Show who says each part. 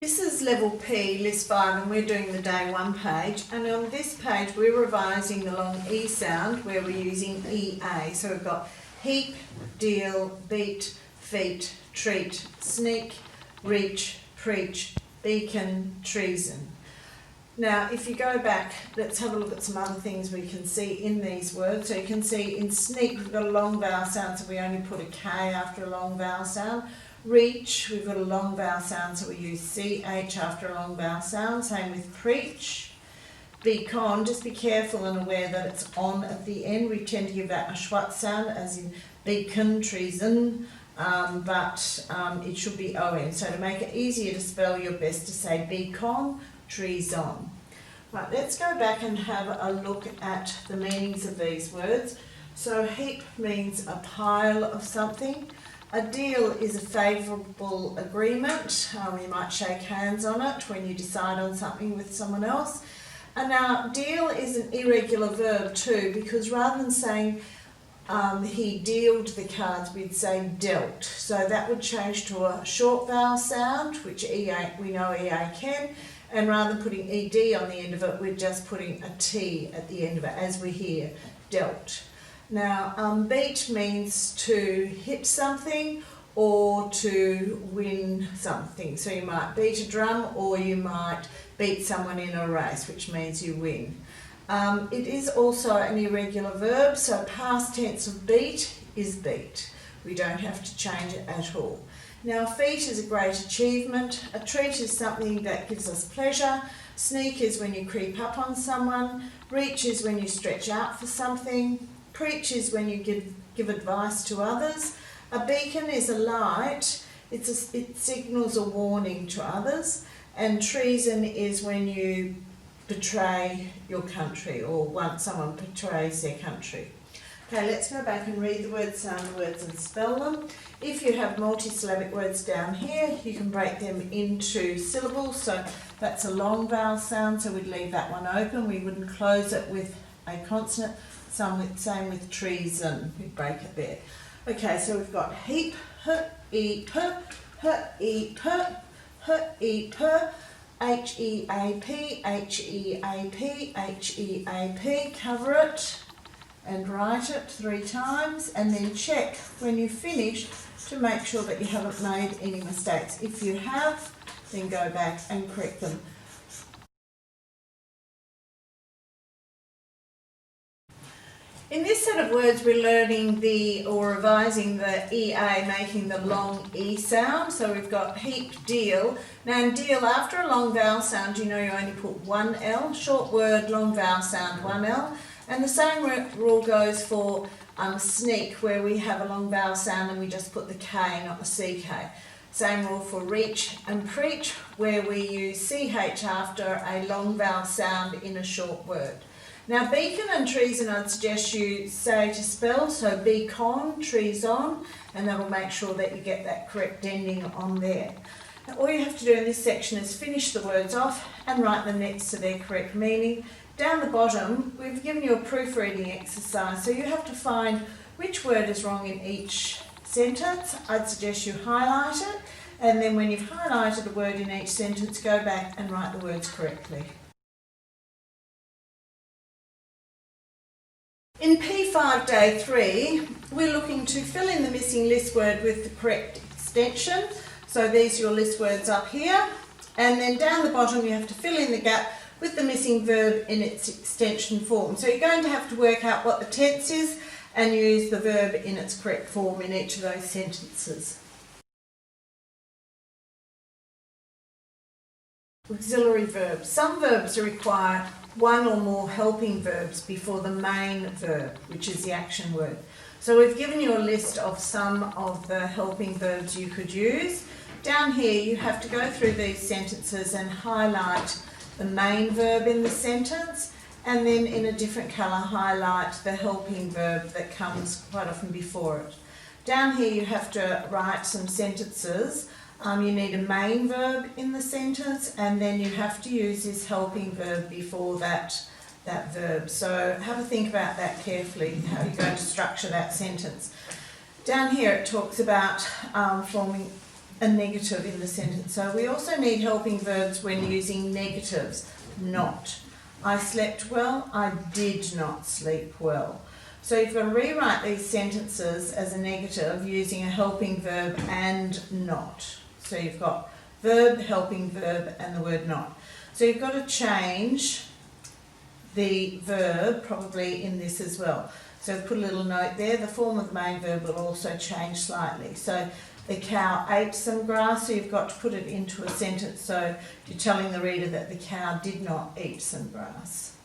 Speaker 1: This is level P, list 5, and we're doing the day 1 page. And on this page, we're revising the long E sound where we're using EA. So we've got heap, deal, beat, feat, treat, sneak, reach, preach, beacon, treason. Now, if you go back, let's have a look at some other things we can see in these words. So you can see in sneak, we've got a long vowel sound, so we only put a K after a long vowel sound. Reach, we've got a long vowel sound, so we use CH after a long vowel sound. Same with preach. Beacon, just be careful and aware that it's on at the end. We tend to give that a schwat sound, as in beacon, treason, but it should be ON. So to make it easier to spell, you're best to say beacon, treason. Right, let's go back and have a look at the meanings of these words. So heap means a pile of something. A deal is a favourable agreement. You might shake hands on it when you decide on something with someone else. And now deal is an irregular verb too, because rather than saying he dealed the cards, we'd say dealt. So that would change to a short vowel sound, which EA, we know EA can. And rather than putting ED on the end of it, we're just putting a T at the end of it, as we hear, dealt. Now, beat means to hit something or to win something. So you might beat a drum or you might beat someone in a race, which means you win. It is also an irregular verb, so past tense of beat is beat. We don't have to change it at all. Now, feat is a great achievement. A treat is something that gives us pleasure. Sneak is when you creep up on someone. Reach is when you stretch out for something. Preach is when you give advice to others. A beacon is a light. It signals a warning to others. And treason is when you betray your country, or once someone betrays their country. Okay, let's go back and read the words, sound the words and spell them. If you have multisyllabic words down here, you can break them into syllables. So that's a long vowel sound, so we'd leave that one open. We wouldn't close it with a consonant. Same with treason, we'd break it there. Okay, so we've got heap, heap, heap, heap, H-E-A-P, H-E-A-P, H-E-A-P, cover it and write it 3 times, and then check when you finish to make sure that you haven't made any mistakes. If you have, then go back and correct them. In this set of words, we're learning revising the EA, making the long E sound. So we've got heap, deal. Now in deal, after a long vowel sound, you know you only put 1 L. Short word, long vowel sound, 1 L. And the same rule goes for sneak, where we have a long vowel sound and we just put the K, not the CK. Same rule for reach and preach, where we use CH after a long vowel sound in a short word. Now, beacon and treason, I'd suggest you say to spell, so beacon, treason, and that'll make sure that you get that correct ending on there. Now, all you have to do in this section is finish the words off and write them next to their correct meaning. Down the bottom, we've given you a proofreading exercise, so you have to find which word is wrong in each sentence. I'd suggest you highlight it, and then when you've highlighted the word in each sentence, go back and write the words correctly. In P5 Day 3, we're looking to fill in the missing list word with the correct extension. So these are your list words up here. And then down the bottom, you have to fill in the gap with the missing verb in its extension form. So you're going to have to work out what the tense is and use the verb in its correct form in each of those sentences. Auxiliary verbs. Some verbs require 1 or more helping verbs before the main verb, which is the action word. So we've given you a list of some of the helping verbs you could use. Down here you have to go through these sentences and highlight the main verb in the sentence, and then in a different colour highlight the helping verb that comes quite often before it. Down here you have to write some sentences. You need a main verb in the sentence, and then you have to use this helping verb before that verb. So have a think about that carefully, how you're going to structure that sentence. Down here it talks about forming a negative in the sentence. So we also need helping verbs when using negatives. Not. I slept well, I did not sleep well. So you've got to rewrite these sentences as a negative using a helping verb and not. So you've got verb, helping verb, and the word not. So you've got to change the verb probably in this as well. So put a little note there. The form of the main verb will also change slightly. So the cow ate some grass, so you've got to put it into a sentence. So you're telling the reader that the cow did not eat some grass.